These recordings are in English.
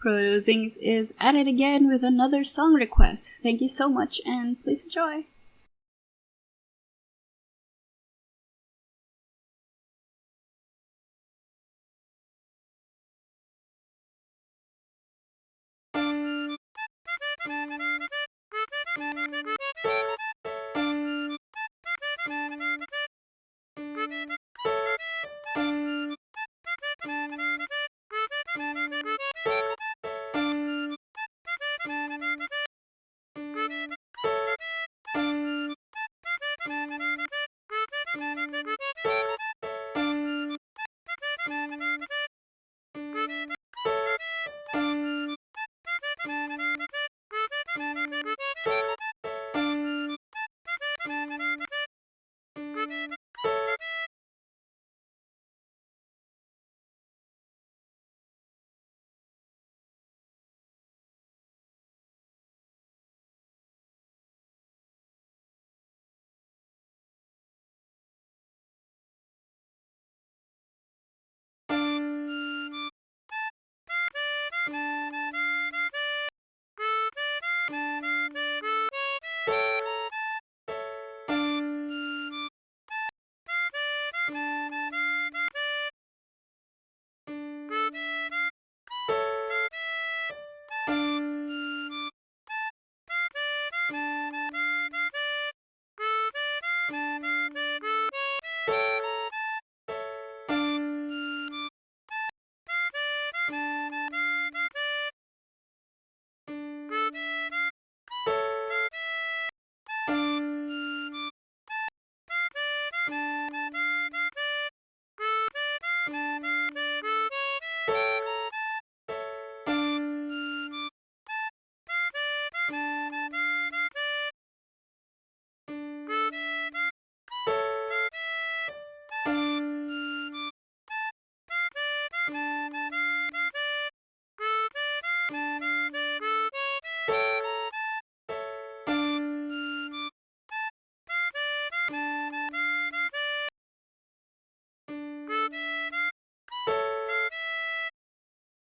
Producings is at it again with another song request. Thank you so much and please enjoy.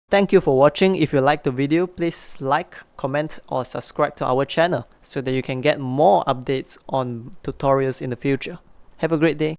Thank you for watching. If you liked the video, please like, comment or subscribe to our channel so that you can get more updates on tutorials in the future. Have a great day.